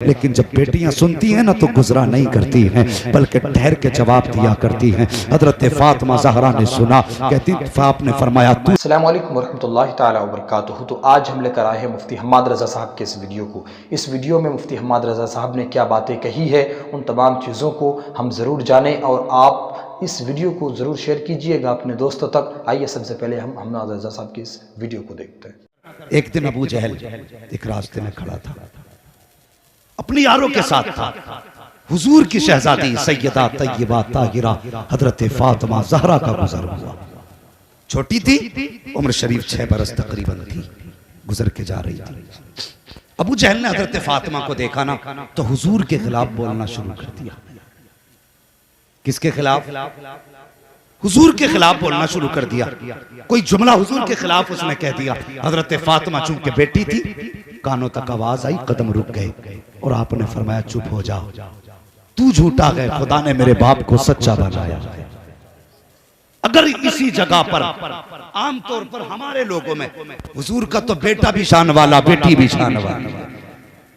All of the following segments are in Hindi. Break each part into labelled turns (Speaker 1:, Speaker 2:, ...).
Speaker 1: लेकिन जब बेटियां सुनती हैं ना तो गुजरा नहीं करती हैं, बल्कि ठहर के जवाब दिया करती हैं। हजरत फातिमा ज़हरा ने सुना, कहती आपने फरमाया तू।
Speaker 2: अस्सलाम वालेकुम रहमतुल्लाहि ताला व बरकातुहू। तो आज हम लेकर आए हैं मुफ्ती हम्माद रज़ा साहब के इस वीडियो को। इस वीडियो में मुफ्ती हम्माद रज़ा साहब ने क्या बातें कही है, उन तमाम चीज़ों को हम ज़रूर जानें और आप इस वीडियो को ज़रूर शेयर कीजिएगा अपने दोस्तों तक। आइए सबसे पहले हम हम्माद रज़ा साहब की इस वीडियो को देखते हैं।
Speaker 1: एक दिन अबू जहल एक रास्ते में खड़ा था, अपनी यारों के साथ था। हुजूर की शहजादी सैयदा तय्यबा ताहिरा हजरत फातिमा ज़हरा का गुजर हुआ। छोटी थी, उम्र शरीफ 6 बरस तकरीबन थी, गुजर के जा रही थी। अबू जहल ने हजरत फातिमा को देखा ना तो हुजूर के खिलाफ बोलना शुरू कर दिया। किसके खिलाफ? हुजूर के खिलाफ बोलना शुरू कर दिया। कोई जुमला हुजूर के खिलाफ उसने कह दिया। हजरत फातिमा चूंकि बेटी थी, कानों तक आवाज आई, कदम रुक गए और आपने फरमाया चुप हो जा, तू झूठा है, खुदा ने मेरे बाप को सच्चा बनाया। अगर इसी जगह पर आमतौर पर हमारे लोगों में हुजूर का तो बेटा भी शान वाला, बेटी भी शान वाला,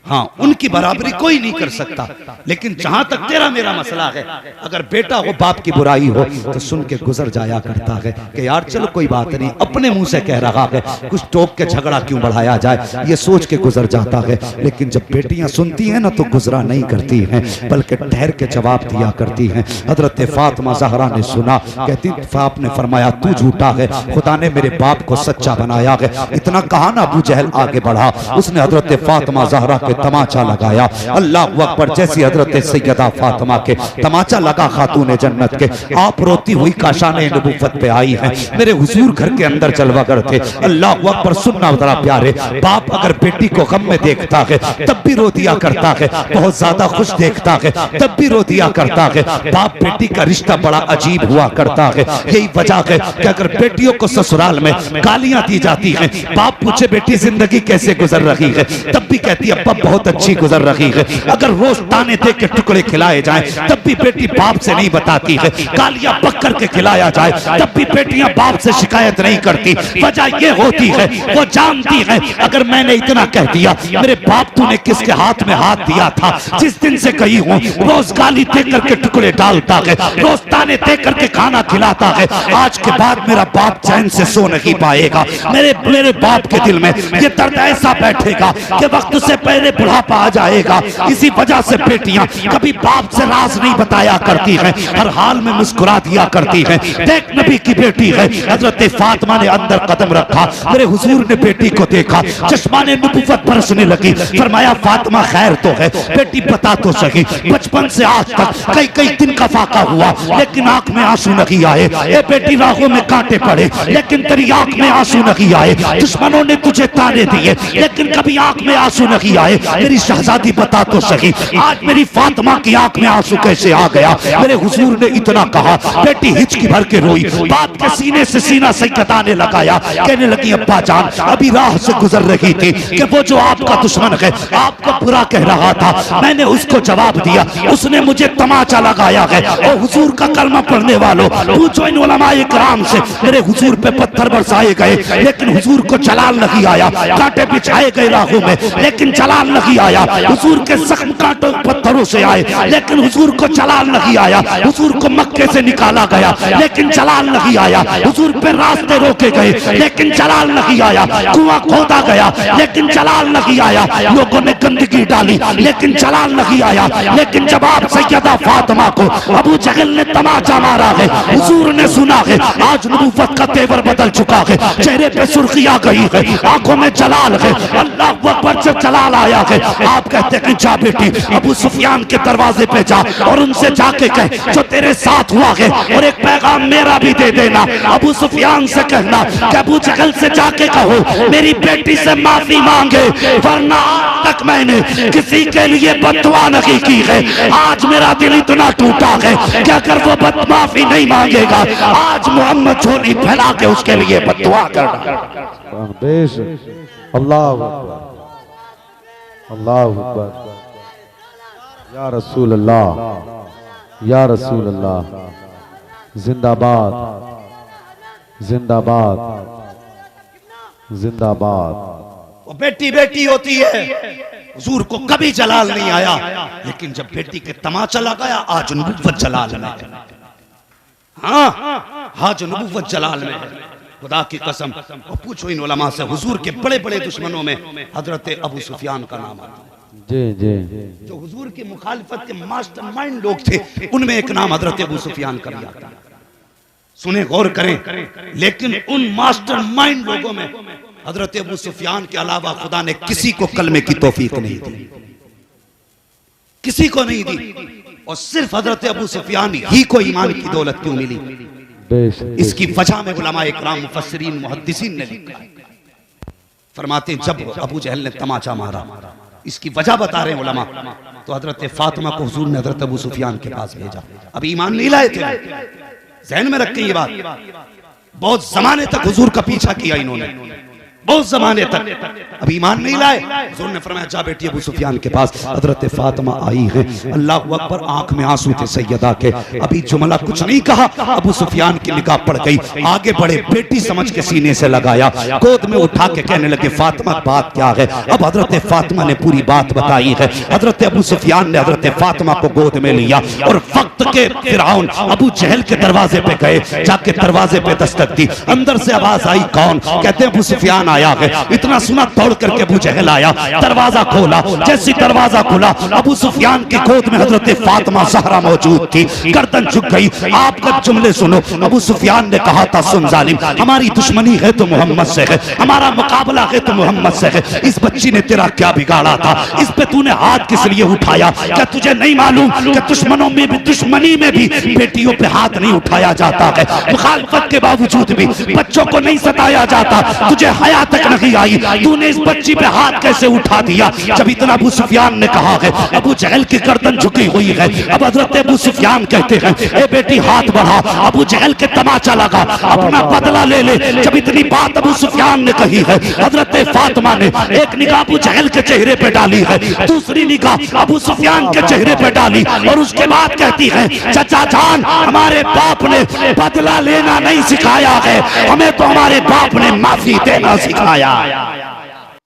Speaker 1: हाँ, उनकी बराबरी कोई नहीं कर सकता। लेकिन जहां तक तेरा मेरा मसला है, अगर बेटा हो बाप की बुराई हो तो सुन के गुजर जाया करता है कि यार चलो कोई बात नहीं, अपने मुंह से कह रहा है, कुछ टोक के झगड़ा क्यों बढ़ाया जाए, ये सोच के गुजर जाता है। लेकिन जब बेटियां सुनती हैं ना तो गुजरा नहीं करती हैं, बल्कि ठहर के जवाब दिया करती हैं। हजरत फातिमा ज़हरा ने सुना, कहती आपने फरमाया तू झूठा है, खुदा ने मेरे बाप को सच्चा बनाया है। इतना कहा ना अबू जहल आगे बढ़ा, उसने हजरत फातिमा ज़हरा के तमाचा लगाया। अल्लाह अकबर। जैसी हजरत सैयदा फातिमा के तमाचा लगा खातून जन्नत के, आप रोती हुई काशाने नबूवत पे आई हैं। मेरे हुजूर घर के अंदर जलवागर थे। अल्लाह अकबर। सुनना बड़ा प्यारे, बाप अगर बेटी को गम में देखता है तब भी रो दिया करता है, बहुत ज्यादा खुश देखता है तब भी रो दिया करता है। बाप बेटी का रिश्ता बड़ा अजीब हुआ करता है। यही वजह है कि अगर बेटियों को ससुराल में गालियां दी जाती हैं, बाप पूछे बेटी जिंदगी कैसे गुजर रही है, तब भी कहती है अब्बा बहुत अच्छी गुजर रही है। अगर रोज ताने दे के टुकड़े खिलाए जाएं तब भी बेटी बाप से नहीं बताती है। गालियां पकड़ के खिलाया जाए तब भी बेटियां बाप से शिकायत नहीं करती। वजह ये होती है, वो जानती है अगर मैंने इतना कह दिया, मेरे बाप तूने किसके हाथ में हाथ दिया था, जिस दिन से गई हूं रोज गाली दे करके टुकड़े डालता है, रोज ताने दे करके खाना खिलाता है। आज के बाद मेरा बाप चैन से सो नहीं पाएगा। मेरे बाप के दिल में ये दर्द ऐसा बैठेगा कि वक्त से पहले बुढ़ापा आ जाएगा। इसी वजह से बेटियां कभी बाप से राज नहीं बताया करती हैं, हर हाल में मुस्कुरा दिया करती हैं। देख नबी की बेटी है, हजरत फातिमा ने अंदर कदम रखा, मेरे हुजूर ने बेटी को देखा, चश्माने नबुव्वत बरसने लगी। फरमाया फातिमा खैर तो है, बेटी बता तो सही, बचपन से आज तक कई कई दिन का फाका हुआ लेकिन आंख में आंसू नहीं आए। ए बेटी राहों में कांटे पड़े लेकिन तेरी आंख में आंसू नहीं आए। दुश्मनों ने तुझे ताने दिए लेकिन कभी आंख में आंसू नहीं आए। मेरी शहजादी बता तो सही, आज मेरी फातिमा की आंख में आंसू कैसे आ गया। मेरे हुजूर ने इतना कहा, बेटी हिचकी भर के रोई, बाप के सीने से सीना सैयदा ने लगाया, कहने लगी अब्बा जान अभी राह से गुजर रही थी कि वो जो आपका दुश्मन है आपको बुरा कह रहा था, मैंने उसको जवाब दिया, उसने मुझे तमाचा लगाया है। और हुजूर का कलमा पढ़ने वालों पूछो इन उलमाए किराम से, मेरे हुजूर पे पत्थर बरसाए गए लेकिन हुजूर को जलाल नहीं आया, कांटे बिछाए गए राहों में लेकिन जलाल नहीं आया। हुजूर के जख्म कांटों पत्थरों से आए लेकिन हुजूर को जलाल नहीं आया। हुजूर को मक्के से निकाला गया लेकिन जलाल नहीं आया। हुजूर पे रास्ते रोके गए लेकिन जलाल नहीं आया। कुआं खोदा गया लेकिन जलाल नहीं आया। लोगों ने गंदगी डाली लेकिन जलाल नहीं आया। लेकिन जब आप सैयदा फातिमा को अबू जहल ने तमाचा मारा है, हुजूर ने सुना है, आज नबूवत का तेवर बदल चुका है, चेहरे पे सुर्खी आ गई है, आंखों में जलाल है। अल्लाह अकबर से जलाल आया है। आप कहते हैं जा बेटी अबू सुफियान के दरवाजे पे जा और उनसे जाके कह जो तेरे साथ हुआ है और एक पैगाम मेरा भी दे देना। अबू सुफियान से कहना कि अबू जहल से जाके कहो मेरी बेटी से माफी मांगे, वरना आज तक मैंने किसी के लिए बददुआ नहीं की है। आज मेरा दिल इतना टूटा है कि अगर वो माफी नहीं मांगेगा, आज मोहम्मद झोली फैला के उसके लिए बददुआ करना।
Speaker 3: अल्लाह अल्लाह अकबर। या रसूल अल्लाह, या रसूल अल्लाह, जिंदाबाद जिंदाबाद। जिंदाबाद।
Speaker 1: वो बेटी बेटी होती है, हुजूर को कभी जलाल नहीं आया, लेकिन जब बेटी के तमाचा लगाया आज नबुव्वत जलाल में है। हाँ, आज नबुव्वत जलाल में है। खुदा की कसम। और पूछो इन उलमा से, हुजूर के बड़े बड़े दुश्मनों में हजरत अबू सुफियान का नाम आता है।
Speaker 3: जी जी।
Speaker 1: जो हुजूर की मुखालिफत के मास्टरमाइंड लोग थे, उनमें एक नाम हजरत अबू सुफियान का भी आता है। सुने, गौर करें। लेकिन उन मास्टरमाइंड लोगों में हजरत अबू सुफियान के अलावा खुदा ने किसी को कलमे की तौफीक नहीं दी, किसी को नहीं दी। और सिर्फ हजरत अबू सुफियान ही को ईमान की दौलत क्यों मिली? इसकी वजह में उलमा इकराम, मुफस्सिरीन, मुहद्दिसीन ने लिखा है। फरमाते जब अबू जहल ने तमाचा मारा, इसकी वजह बता रहे हैं उलमा, तो हजरत फातिमा को हुजूर ने हजरत अबू सुफियान के पास भेजा। अब ईमान नहीं लाए थे, ज़हन में रखें ये बात। बहुत जमाने तक हुजूर का पीछा किया इन्होंने, बहुत जमाने तक, अब ईमान नहीं लाए। हुजूर ने फरमाया जा बेटी अबू सुफियान के पास। हजरत फातिमा आई है, अल्लाह अकबर, आंख में आंसू थे सैयदा के। अभी जुमला कुछ नहीं कहा, अबू सुफियान की निगाह पड़ गई। आगे बढ़े, बेटी समझ के सीने से लगाया, गोद में उठा के कहने लगे फातिमा बात क्या है? अब हजरत फातिमा ने पूरी बात बताई है। हजरत अबू सुफियान ने हजरत फातिमा को गोद में लिया और वक्त के फिरौन अबू जहल के दरवाजे पे गए, जाके दरवाजे पे दस्तक दी। अंदर से आवाज आई, कौन? कहते अबू सुफियान आया है। इतना सुना, दौड़ करके अबू जहल आया, दरवाजा खोला। जैसी दरवाजा खुला, अबू सुफियान की गोद में हजरत फातिमा ज़हरा मौजूद थी। गर्दन झुक गई। आपका जुमले सुनो। अबू सुफियान ने कहा था, सुन जालिम, हमारी दुश्मनी है तो मोहम्मद से है, हमारा मुकाबला है तो मोहम्मद से है। इस बच्ची ने तेरा क्या बिगाड़ा था? इस पे तूने हाथ किस लिए उठाया? क्या तुझे नहीं मालूम कि दुश्मनों में भी, दुश्मनी में भी बेटियों पे हाथ नहीं उठाया जाता है? मुखालफत के बावजूद भी बच्चों को नहीं सताया जाता। तुझे हया तक नहीं आई, तूने इस बच्ची पे हाथ कैसे उठा दिया? जब इतना अबू सुफियान ने कहा है, अबू जहल की गर्दन झुकी हुई है। अब हजरत अबू सुफियान कहते हैं, ए बेटी हाथ बढ़ा। अबू जहल के तमाचा लगा, अपना बदला ले ले। जब इतनी बात अबू सुफियान ने कही है, हजरत फातिमा ने एक निगाह अबू जहल के चेहरे पे डाली है, दूसरी निगाह अबू सुफियान के चेहरे पे डाली और उसके बाद कहती है, चचा जान, हमारे बाप ने बदला लेना नहीं सिखाया है, हमें तो हमारे बाप ने माफी देना सिखाया।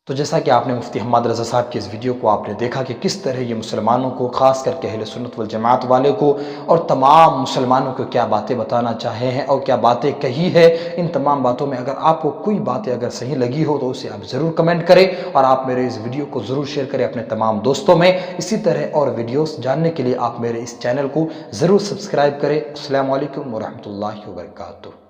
Speaker 2: तो जैसा कि आपने मुफ्ती हम्माद रज़ा साहब की इस वीडियो को आपने देखा कि किस तरह ये मुसलमानों को, ख़ास करके अहले सुन्नत वल जमात वाले को और तमाम मुसलमानों को क्या बातें बताना चाहे हैं और क्या बातें कही है। इन तमाम बातों में अगर आपको कोई बातें अगर सही लगी हो तो उसे आप ज़रूर कमेंट करें और आप मेरे इस वीडियो को ज़रूर शेयर करें अपने तमाम दोस्तों में। इसी तरह और वीडियोज़ जानने के लिए आप मेरे इस चैनल को ज़रूर सब्सक्राइब करें। अस्सलामु अलैकुम व रहमतुल्लाहि व बरकातुहू।